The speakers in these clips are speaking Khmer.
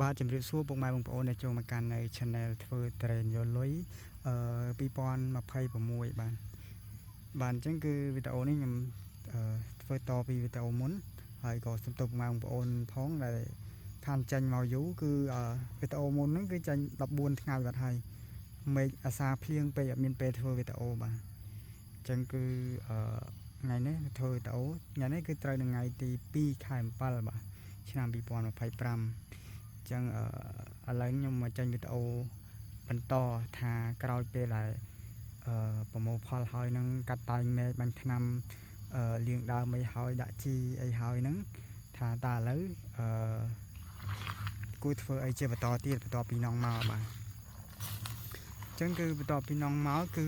បាទជំរាបសួរពុកម៉ែបងប្អូនដែលចូលមកកាន់នៅ Channel ធ្វើ Train យកលុយ2026បាទអញ្ចឹងគឺវីដេអូនេះខ្ញុំធ្វើតពីវីដេអូមុនហើយក៏សូមទោសពុកម៉ែបងប្អូនផងដែលខានចាញ់មកយូរគឺវីដេអូមុនហ្នឹងគឺចាញ់14ថ្ងៃបាត់ហើយមេឃអាសាភ្លៀងពេកអត់មានពេលធ្វើវីដេអូបាទអញ្ចឹងគឺថ្ងៃនេះធ្វើវីដេអូថ្ងៃនេះគឺត្រូវនៅថ្ងៃទី2ខែ7បាទឆ្នាំ2025ចឹងឥឡូវខ្ញុំមកចេញវីដេអូបន្តថាក្រោយពេលដែលប្រមូលផលហើយនឹងកាត់តែងមែកបាញ់ថ្នាំលាងដើមអីហើយដាក់ជីអីហើយហ្នឹងថាតើឥឡូវគួរធ្វើអីជាបន្តទៀតបន្ទាប់ពីនងមកបាទចឹងគឺបន្ទាប់ពីនងមកគឺ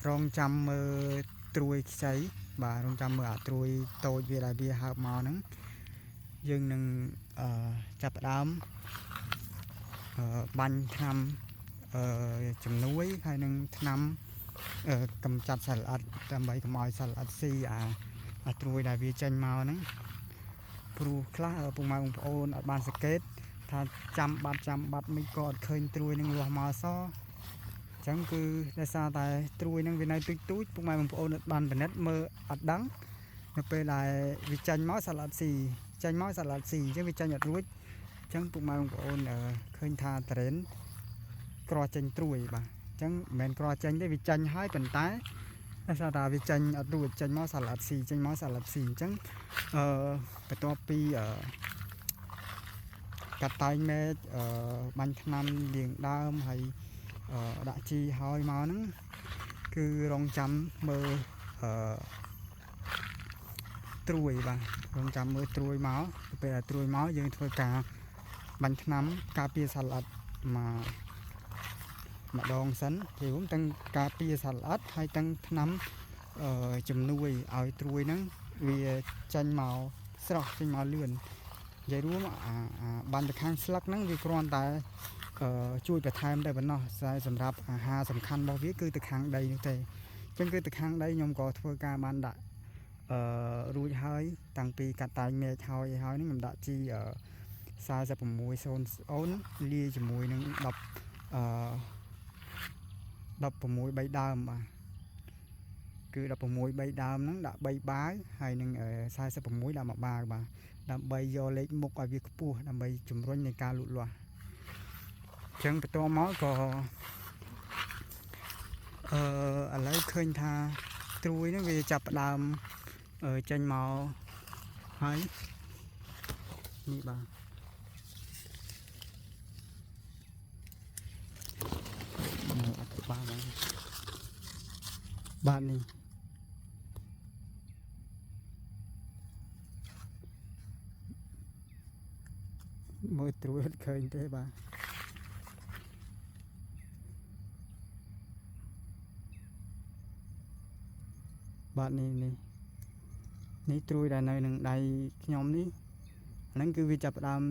រងចាំមើលត្រួយខ្ចីបាទរងចាំមើលអាត្រួយតូចវាដែលវាហើបមកហ្នឹងយើងនឹងចាប់ផ្ដើមបាញ់ថ្នាំជំនួយហើយនឹងថ្នាំកម្ចាត់សត្វល្អិតដើម្បីកុំឲ្យសត្វល្អិតស៊ីអាត្រួយដែលវាចេញមកហ្នឹងព្រោះខ្លះពុកម៉ែបងប្អូនអត់បានសង្កេតថាចាំបាត់មិនក៏អត់ឃើញត្រួយនឹងលាស់មកសអញ្ចឹងគឺដោយសារតែត្រួយនឹងវានៅទូចពុកម៉ែបងប្អូនអត់បានពិនិត្យមើលអត់ដឹងនៅពេលដែលវាចេញមកសត្វល្អិតស៊ីចេញមកសត្វល្អិតស៊ីអញ្ចឹងវាចេញអត់រួចអញ្ចឹងពុកម៉ែបងប្អូនឃើញថា Train ក្រចេញត្រួយបាទអញ្ចឹងមិនមែនក្រចេញទេវាចេញហើយប៉ុន្តែដោយសារតែវាចេញអត់រួចចេញមកសត្វល្អិតស៊ីចេញមកសត្វល្អិតស៊ីអញ្ចឹងបន្ទាប់ពីកាត់តែងមែកបាញ់ថ្នាំលាងដើមហើយដាក់ជីហើយមកហ្នឹងគឺរងចាំមើលត្រួយបាទរងចាំមើលត្រួយមកពេលត្រួយមកយើងធ្វើការបាញ់ថ្នាំការពារសត្វល្អិតម្ដងសិនពីរួមទាំងការពារសត្វល្អិតហើយទាំងថ្នាំជំនួយឲ្យត្រួយហ្នឹងវាចេញមកស្រស់ចេញមកលឿននិយាយរួមបានទៅខាងស្លឹកហ្នឹងវាគ្រាន់តែជួយបន្ថែមតែប៉ុណ្ណោះសម្រាប់អាហារសំខាន់របស់វាគឺទៅខាងដីនោះទេអញ្ចឹងគឺទៅខាងដីខ្ញុំក៏ធ្វើការបានដាក់រួចហើយតាំងពីកាត់តែងមែកហើយហ្នឹងខ្ញុំដាក់ជី4600លាយជាមួយនឹង16 3ដើមបាទគឺ16 3ដើមហ្នឹងដាក់3បាវហើយនឹង46ដាក់1បាវបាទដើម្បីយកលេខមុខឲ្យវាខ្ពស់ដើម្បីជំរុញនៃការលូតលាស់អញ្ចឹងបន្ទាប់មកក៏ឥឡូវឃើញថាត្រួយហ្នឹងវាចាប់ផ្ដើមចេញមកហើយនេះបាទបាទនេះមើលត្រួយអត់ឃើញទេបាទបាទនេះត្រួយដែលនៅនឹងដៃខ្ញុំនេះហ្នឹងគឺវាចាប់ផ្ដើម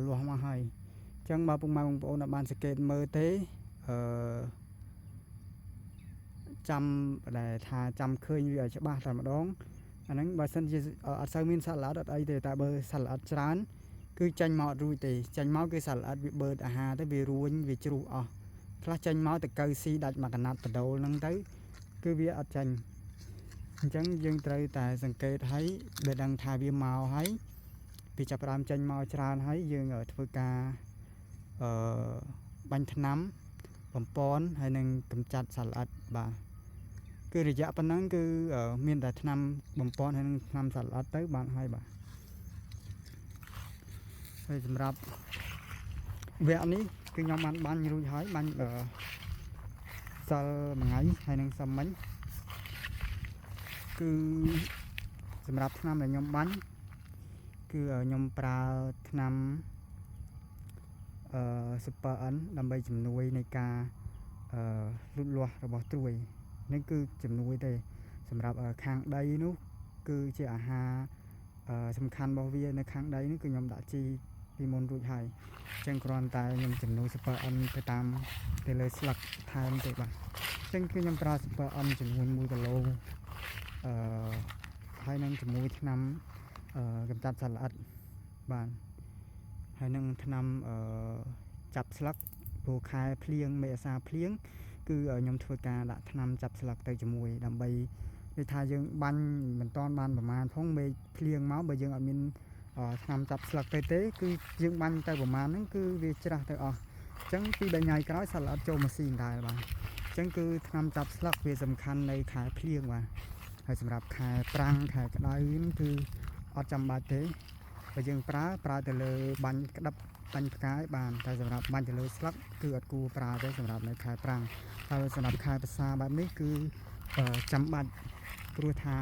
លាស់មកហើយអញ្ចឹងបើពុកម៉ែបងប្អូនអត់បានសង្កេតមើលទេចាំដែលថាចាំឃើញវាឲ្យច្បាស់តែម្ដងអាហ្នឹងបើសិនជាអត់សូវមានសត្វល្អិតអត់អីទេតែបើសត្វល្អិតច្រើនគឺចេញមកអត់រួចទេចេញមកគឺសត្វល្អិតវាបឺតអាហារទៅវារួញវាជ្រុះអស់ខ្លះចេញមកទៅកៅស៊ីដាច់មួយកណាត់បដូលហ្នឹងទៅគឺវាអត់ចេញអញ្ចឹងយើងត្រូវតែសង្កេតឲ្យបើដឹងថាវាមកហើយវាចាប់ផ្ដើមចេញមកច្រើនហើយយើងធ្វើការបាញ់ថ្នាំបំពន់ហើយនឹងកម្ចាត់សត្វល្អិតបាទគឺរយៈប៉ុណ្ណឹងគឺមានតែថ្នាំបំពន់ហើយនឹងថ្នាំសត្វល្អិតទៅបានហើយបាទហើយសម្រាប់វគ្គនេះគឺខ្ញុំបានបាញ់រួចហើយបាញ់សិលមួយថ្ងៃហើយនឹងសមិញគឺសម្រាប់ថ្នាំដែលខ្ញុំបាញ់គឺខ្ញុំប្រើថ្នាំSuper N ដើម្បីជំនួយនៃការលូតលាស់របស់ត្រួយនេះគឺជំនួយទេសម្រាប់ខាងដីនោះគឺជាអាហារសំខាន់របស់វានៅខាងដីនេះគឺខ្ញុំដាក់ជីពីមុនរួចហើយអញ្ចឹងគ្រាន់តែខ្ញុំជំនួយ Super N ទៅតាមទៅលើស្លឹកថែមទេបាទអញ្ចឹងគឺខ្ញុំប្រើ Super N ចំនួន1គីឡូហើយនឹងជាមួយថ្នាំកម្ចាត់សត្វល្អិត បានហើយនឹងថ្នាំចាប់ស្លឹកពូខែភ្លៀងមេសាភ្លៀងគឺខ្ញុំធ្វើការដាក់ថ្នាំចាប់ស្លឹកទៅជាមួយដើម្បីនិយាយថាយើងបាញ់មិនតាន់បានប្រមាណផងមេភ្លៀងមកបើយើងអត់មានថ្នាំចាប់ស្លឹកទេគឺយើងបាញ់ទៅប្រមាណហ្នឹងគឺវាច្រាស់ទៅអស់អញ្ចឹងពី3ថ្ងៃក្រោយសត្វល្អិតចូលម៉ាស៊ីនដែរបាទអញ្ចឹងគឺថ្នាំចាប់ស្លឹកវាសំខាន់នៅខែភ្លៀងបាទហើយសម្រាប់ខែប្រាំងខែក្តៅហ្នឹងគឺអត់ចាំបាច់ទេបើយើងប្រើទៅលើបាញ់ក្តាប់បាញ់ផ្កាយបានតែសម្រាប់បាញ់ទៅលើស្លឹកគឺអត់គួរប្រើទេសម្រាប់នៅខែប្រាំងហើយសម្រាប់ខែភាសាបែបនេះគឺចាំបាច់ព្រោះថា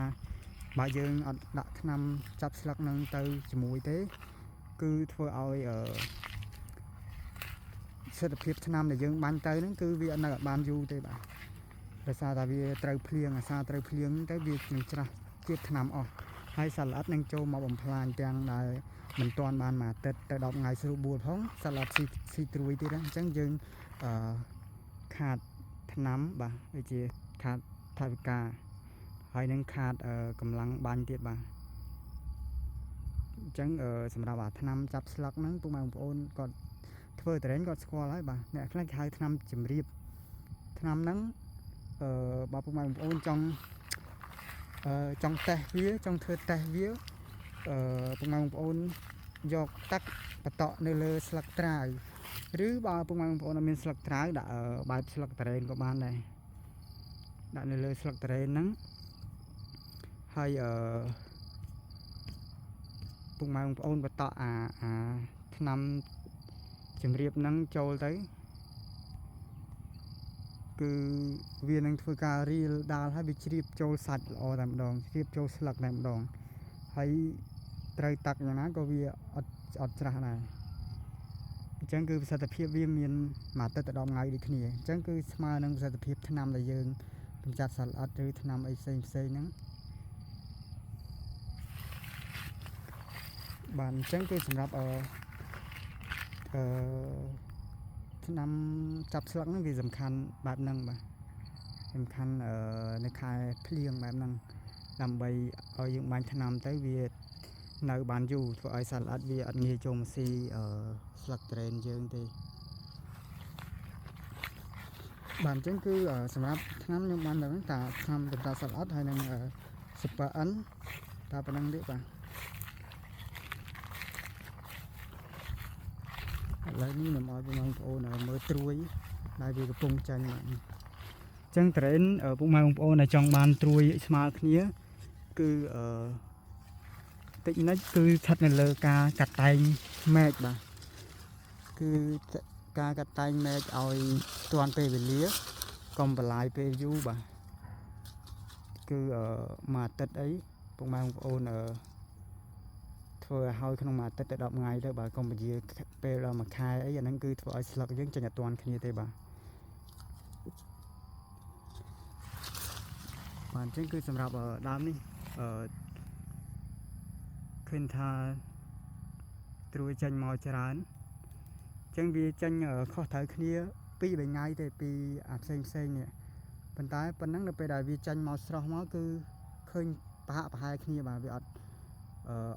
បើយើងអត់ដាក់ថ្នាំចាប់ស្លឹកនឹងទៅជាមួយទេគឺធ្វើឲ្យសិទ្ធិភាពថ្នាំដែលយើងបាញ់ទៅហ្នឹងគឺវានៅអត់បានយូរទេបាទដោយសារតែវាត្រូវភ្លៀងអាសាត្រូវភ្លៀងទៅវានឹងច្រាស់ជាតិថ្នាំអស់ហើយសត្វល្អិតនឹងចូលមកបំផ្លាញទាំងដែលមិនទាន់បានមួយអាទិត្យទៅ10ថ្ងៃស្រួលបួលផងសត្វល្អិតស៊ីត្រួយទៀតអញ្ចឹងយើងខាតថ្នាំបាទដូចជាខាតថវិកាហើយនឹងខាតកម្លាំងបាញ់ទៀតបាទអញ្ចឹងសម្រាប់ថ្នាំចាប់ស្លឹកហ្នឹងពុកម៉ែបងប្អូនគាត់ធ្វើតរែងគាត់ស្គាល់ហើយបាទអ្នកខ្លះហៅថ្នាំជំរាបថ្នាំហ្នឹងបើពុកម៉ែបងប្អូនចង់តេស្តវាចង់ធ្វើតេស្តវាពុកម៉ែបងប្អូនយកទឹកបតក់នៅលើស្លឹកត្រាវឬបើពុកម៉ែបងប្អូនអត់មានស្លឹកត្រាវដាក់បែបស្លឹកតរែងក៏បានដែរដាក់នៅលើស្លឹកតរែងហ្នឹងហើយពុកម៉ែបងប្អូនបតក់អាថ្នាំជំរាបហ្នឹងចូលទៅគឺវានឹងធ្វើការរៀលដាល់ហើយវាជ្រាបចូលសាច់ល្អតែម្ដងជ្រាបចូលស្លឹកតែម្ដងហើយត្រូវតាក់យ៉ាងណាក៏វាអត់ច្រាស់ដែរអញ្ចឹងគឺប្រសិទ្ធភាពវាមានមួយអាទិត្យទៅ10ថ្ងៃដូចគ្នាអញ្ចឹងគឺស្មើនឹងប្រសិទ្ធភាពថ្នាំដែលយើងកម្ចាត់សត្វល្អិតឬថ្នាំអីផ្សេងហ្នឹងបាទអញ្ចឹងគឺសម្រាប់ថ្នាំចាប់ស្លឹកហ្នឹងវាសំខាន់បែបហ្នឹងបាទសំខាន់នៅខែភ្លៀងបែបហ្នឹងដើម្បីឲ្យយើងបាញ់ថ្នាំទៅវានៅបានយូរធ្វើឲ្យសត្វល្អិតវាអត់ងាយចូលមកស៊ីស្លឹកត្រេនយើងទេបាទអញ្ចឹងគឺសម្រាប់ថ្នាំខ្ញុំបានដឹងថាថ្នាំកម្ចាត់សត្វល្អិតហើយនឹង Super N តែប៉ុណ្្នឹងទេបាទឥឡូវនេះខ្ញុំឲ្យបងប្អូនមើលត្រួយដែលវាកំពុងចាញ់បាទអញ្ចឹងត្រេនពុកម៉ែបងប្អូនដែលចង់បានត្រួយស្មើគ្នាគឺតិចនិចគឺស្ថិតនៅលើការកាត់តែងមែកបាទគឺការកាត់តែងមែកឲ្យទាន់ពេលវេលាកុំបន្លាយពេលយូរបាទគឺមួយអាទិត្យអីពុកម៉ែបងប្អូនធ្វើឲ្យក្នុងមួយអាទិត្យទៅ10ថ្ងៃទៅបាទកុំពជាពេលដល់មួយខែអីអាហ្នឹងគឺធ្វើឲ្យស្លឹកយើងចេញអត់ទាន់គ្នាទេបាទអញ្ចឹងគឺសម្រាប់ដើមនេះឃើញថាត្រួយចេញមកច្រើនអញ្ចឹងវាចេញខុសត្រូវគ្នា2-3ថ្ងៃទេពីអាផ្សេងនេះប៉ុន្តែប៉ុណ្ណឹងនៅពេលដែលវាចេញមកស្រស់មកគឺឃើញប្រហាក់ប្រហែលគ្នាបាទវា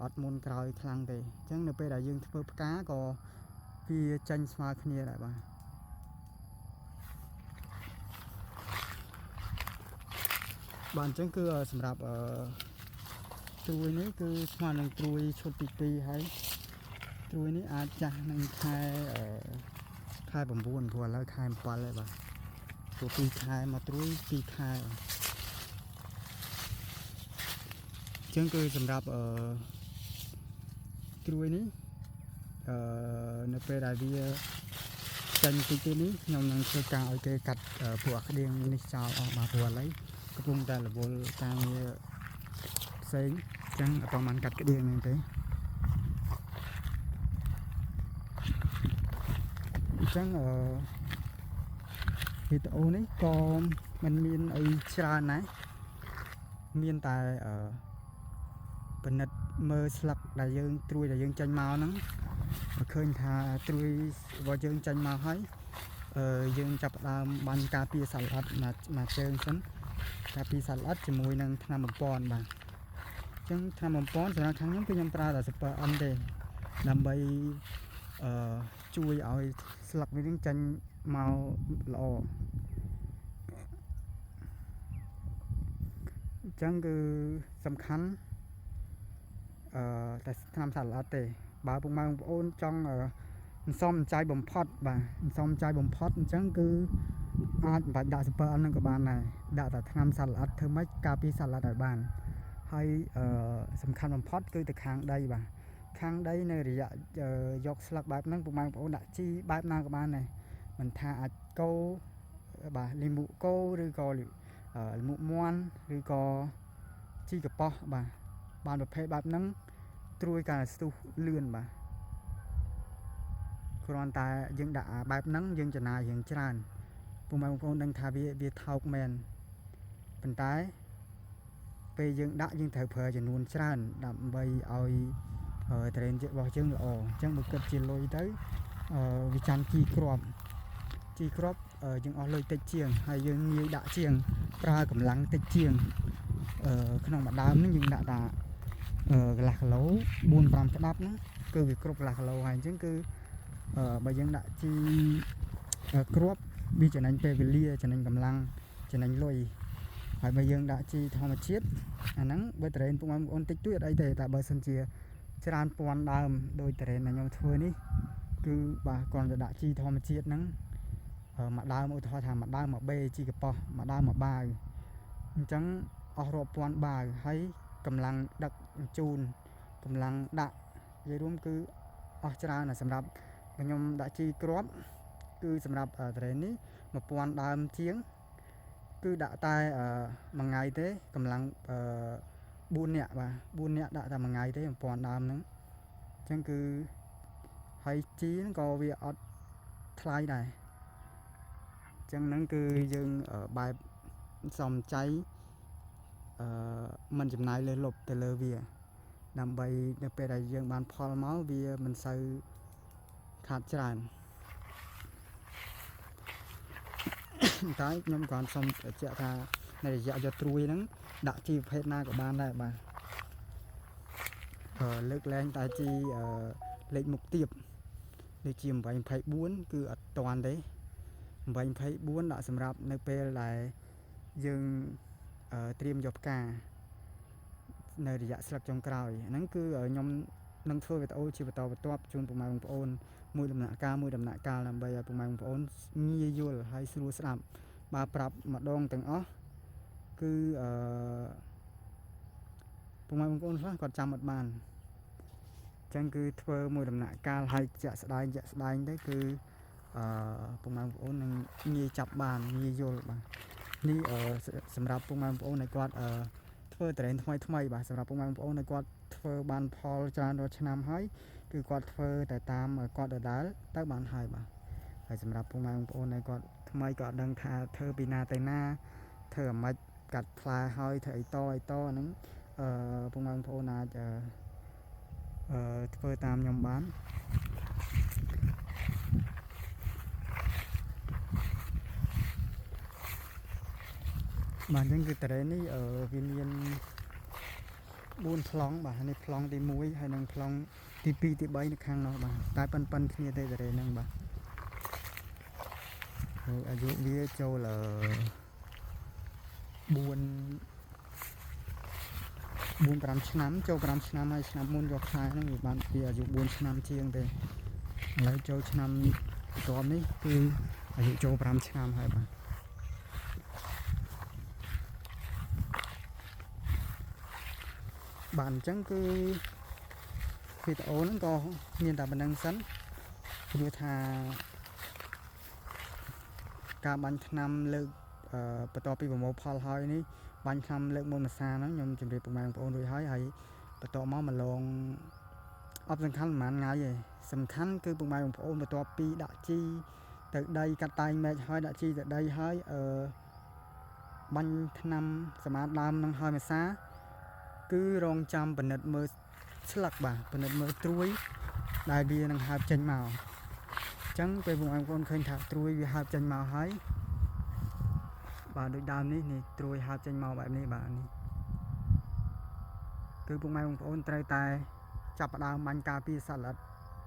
អត់មុនក្រោយខ្លាំងទេអញ្ចឹងនៅពេលដែលយើងធ្វើផ្កាក៏វាចេញស្មើគ្នាដែរបាទបាទអញ្ចឹងគឺសម្រាប់ត្រួយនេះគឺស្មើនឹងត្រួយឈុតទី2ហើយត្រួយនេះអាចចាស់នឹងខែ9ព្រោះឥឡូវខែ7ហើយបាទព្រោះ2ខែមកត្រួយ2ខែអញ្ចឹងគឺសម្រាប់ត្រួយនេះនៅពេលដែលវាចេញពីទីនេះខ្ញុំនឹងធ្វើការឲ្យគេកាត់ពួកអាក្តៀងនេះចោលអស់បាទព្រោះឥឡូវកំពុងតែរវល់ការងារផ្សេងអញ្ចឹងអត់បានកាត់ក្តៀងហ្នឹងទេអញ្ចឹងវីដេអូនេះក៏មិនមានអីច្រើនណាស់មានតែពិនិត្យមើលស្លឹកដែលយើងត្រួយដែលយើងចាញ់មកហ្នឹងឃើញថាត្រួយរបស់យើងចាញ់មកហើយយើងចាប់ផ្ដើមបាញ់ការពារសត្វល្អិតមួយជើងសិនការពារសត្វល្អិតជាមួយនឹងថ្នាំបំពន់បាទអញ្ចឹងថ្នាំបំពន់សម្រាប់ខាងខ្ញុំគឺខ្ញុំប្រើតែ Super N ទេ ដើម្បីជួយឲ្យស្លឹកវានឹងចេញមកល្អអញ្ចឹងគឺសំខាន់តែថ្នាំសត្វល្អិតទេបើពុកម៉ែបងប្អូនចង់សំចៃបំផុតបាទសំចៃបំផុតអញ្ចឹងគឺអាចបាច់ដាក់សំពើអិននឹងក៏បានដែរដាក់តែថ្នាំសត្វល្អិតធ្វើម៉េចការពារសត្វល្អិតឲ្យបានហើយសំខាន់បំផុតគឺទៅខាងដីបាទខាងដីនៅរយៈយកស្លឹកបែបហ្នឹងពុកម៉ែបងប្អូនដាក់ជីបែបណាក៏បានដែរមិនថាអាចកោបាទលីមុកោឬក៏លីមុមាន់ឬក៏ជីកប៉ោះបាទបានប្រភេទបែបហ្នឹងត្រួយការស្ទុះលឿនបាទគ្រាន់តែយើងដាក់បែបហ្នឹងយើងចំណាយរៀងច្រើនពុកម៉ែបងប្អូនដឹងថាវាថោកមែនប៉ុន្តែពេលយើងដាក់យើងត្រូវប្រើចំនួនច្រើនដើម្បីឲ្យត្រេនរបស់យើងល្អអញ្ចឹងបើគិតជាលុយទៅវាចាំជីគ្រាប់យើងអស់លុយតិចជាងហើយយើងងាយដាក់ជាងប្រើកម្លាំងតិចជាងក្នុងមួយដើមហ្នឹងយើងដាក់តាកន្លះគីឡូ 4-5 ក្តាប់ហ្នឹងគឺវាគ្រប់កន្លះគីឡូហើយអញ្ចឹងគឺបើយើងដាក់ជីគ្រាប់វាចំណេញពេលវេលាចំណេញកម្លាំងចំណេញលុយហើយបើយើងដាក់ជីធម្មជាតិអាហ្នឹងបើត្រេនពុកម៉ែបងប្អូនតិចតួចអត់អីទេតែបើសិនជាច្រើនពាន់ដើមដោយត្រេនដែលខ្ញុំធ្វើនេះគឺបាទគ្រាន់តែដាក់ជីធម្មជាតិហ្នឹងមួយដើមឧទាហរណ៍ថាមួយដើមមួយបេជីកប៉ោះមួយដើមមួយបាវអញ្ចឹងអស់រាប់ពាន់បាវហើយកម្លាំងដឹកជញ្ជូនកម្លាំងដាក់និយាយរួមគឺអស់ច្រើនណាស់សម្រាប់ខ្ញុំដាក់ជីគ្រាប់គឺសម្រាប់ត្រេននេះ1000ដើមជាងគឺដាក់តែមួយថ្ងៃទេកម្លាំង4នាក់បាទ4នាក់ដាក់តែមួយថ្ងៃទេ1000ដើមហ្នឹងអញ្ចឹងគឺហើយជីហ្នឹងក៏វាអត់ថ្លៃដែរអញ្ចឹងហ្នឹងគឺយើងបែបសំចៃមិនចំណាយលើសលប់ទៅលើវាដើម្បីនៅពេលដែលយើងបានផលមកវាមិនសូវខាតច្រើនតែខ្ញុំគ្រាន់សុំបញ្ជាក់ថាในរយៈយកត្រួយហ្នឹងដាក់ជីប្រភេទណាក៏បានដែរបាទលើកលែងតែជីលេខមុខទៀបដូចជា824គឺអត់តាន់ទេ824ដាក់សម្រាប់នៅពេលដែលយើងត្រៀមយកផ្កានៅរយៈស្លឹកចុងក្រោយហ្នឹងគឺខ្ញុំនឹងធ្វើវីដេអូជាបន្តបន្ទាប់ជូនពុកម៉ែបងប្អូនមួយដំណាក់កាលដើម្បីឲ្យពុកម៉ែបងប្អូនងាយយល់ហើយស្រួលស្ដាប់បើប្រាប់ម្ដងទាំងអស់គឺពុកម៉ែបងប្អូនខ្លះគាត់ចាំអត់បានអញ្ចឹងគឺធ្វើមួយដំណាក់កាលហើយជាក់ស្ដែងទៅគឺពុកម៉ែបងប្អូននឹងងាយចាប់បានងាយយល់បាទនេះសម្រាប់ពុកម៉ែបងប្អូនឲ្យគាត់ធ្វើត្រេនថ្មីបាទសម្រាប់ពុកម៉ែបងប្អូនឲ្យគាត់ធ្វើបានផលច្រើនរាល់ឆ្នាំហើយគឺគាត់ធ្វើតែតាមគាត់ដដែលទៅបានហើយបាទហើយសម្រាប់ពុកម៉ែបងប្អូនឲ្យគាត់ថ្មីក៏អត់ដឹងថាធ្វើពីណាទៅណាធ្វើអាម៉េចកាត់ផ្លែហើយធ្វើអីតហ្នឹងពុកម៉ែបងប្អូនអាចធ្វើតាមខ្ញុំបានបាទអញ្ចឹងគឺត្រេននេះវាមាន4ប្លង់បាទនេះប្លង់ទី1ហើយនិងប្លង់ទី2ទី3នៅខាងនោះបាទតែប៉ុនគ្នាទេត្រេនហ្នឹងបាទអាយុវាចូល4-5 ឆ្នាំចូល5ឆ្នាំហើយឆ្នាំមុនយកខែហ្នឹងវាបានវាអាយុ4ឆ្នាំជាងទេឥឡូវចូលឆ្នាំក្រោមនេះគឺអាយុចូល5ឆ្នាំហើយបាទបាទអញ្ចឹងគឺវីដេអូហ្នឹងក៏មានតែប៉ុណ្្នឹងសិនព្រោះថាការបាញ់ថ្នាំលើកបន្ទាប់ពីប្រមូលផលហើយនេះបាញ់ថ្នាំលើកមុនមួយសាហ្នឹងខ្ញុំជម្រាបពុកម៉ែបងប្អូនរួចហើយបន្ទាប់មកឡងអត់សំខាន់ប៉ុន្មានថ្ងៃទេសំខាន់គឺពុកម៉ែបងប្អូនបន្ទាប់ពីដាក់ជីទៅដីកាត់តែងមែកហើយដាក់ជីទៅដីហើយបាញ់ថ្នាំសម្អាតដើមនឹងហើយមួយសាគឺរងចាំពិនិត្យមើលស្លឹកបាទពិនិត្យមើលត្រួយដែលវានឹងហើបចេញមកអញ្ចឹងពេលបងប្អូនឃើញថាត្រួយវាហើបចេញមកហើយបាទដូចដើមនេះត្រួយហើបចេញមកបែបនេះបាទនេះគឺពុកម៉ែបងប្អូនត្រូវតែចាប់ផ្ដើមបាញ់ការពារសត្វល្អិត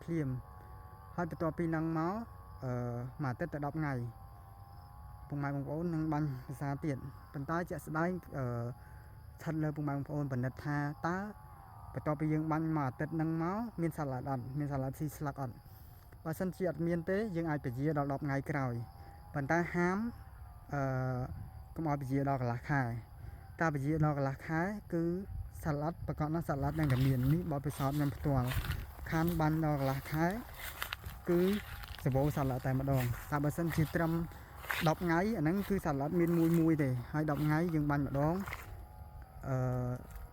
ភ្លាមហើយបន្ទាប់ពីនឹងមកមួយអាទិត្យទៅ10ថ្ងៃពុកម៉ែបងប្អូននឹងបាញ់ភាសាទៀតប៉ុន្តែជាក់ស្ដែងស្ថិតលើពុកម៉ែបងប្អូនពិនិត្យថាតើបន្ទាប់ពីយើងបាញ់មួយអាទិត្យនឹងមកមានសាឡាត់អត់មានសាឡាត់ស៊ីស្លឹកអត់បើសិនជាអត់មានទេយើងអាចពជាដល់10ថ្ងៃក្រោយប៉ុន្តែហាមកុំឲ្យពជាដល់កន្លះខែតើពជាដល់កន្លះខែគឺសាឡាត់ប្រកបណាស់សាឡាត់នឹងតែមាននេះបទពិសោធន៍ខ្ញុំផ្ទាល់ខានបាញ់ដល់កន្លះខែគឺសបោសាឡាត់តែម្ដងតែបើសិនជាត្រឹម10ថ្ងៃអាហ្នឹងគឺសាឡាត់មានមួយទេហើយ10ថ្ងៃយើងបាញ់ម្ដង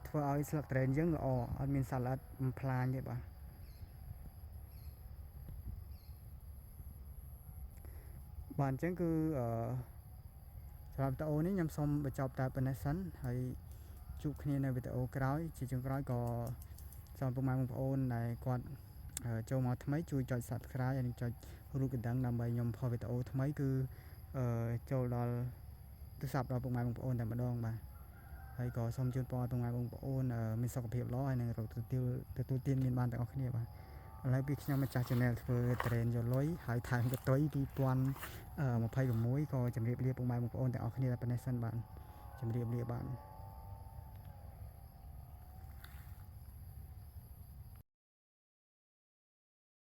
ធ្វើឲ្យស្លឹកត្រេនយើងល្អអត់មានសាឡាត់បំផ្លាញទេបាទបាទអញ្ចឹងគឺសម្រាប់វីដេអូនេះខ្ញុំសូមបញ្ចប់តែប៉ុណ្ណេះសិនហើយជួបគ្នានៅវីដេអូក្រោយជាចុងក្រោយក៏សូមពុកម៉ែបងប្អូនដែលគាត់ចូលមកថ្មីជួយចុច Subscribe ហើយនិងចុចរូបកណ្ដឹងដើម្បីខ្ញុំផុសវីដេអូថ្មីគឺចូលដល់ទូរស័ព្ទរបស់ពុកម៉ែបងប្អូនតែម្ដងបាទហើយក៏សូមជូនពរពុកម៉ែបងប្អូនមានសុខភាពល្អហើយនឹងរកទទួលទានមានបានទាំងអស់គ្នាបាទឥឡូវពីខ្ញុំម្ចាស់ Channel ធ្វើ Train យកលុយហើយថែមកតុយ2026ក៏ជម្រាបលាពុកម៉ែបងប្អូនទាំងអស់គ្នាតែប៉ុណ្ណេះសិនបាទជម្រាបលាបាទ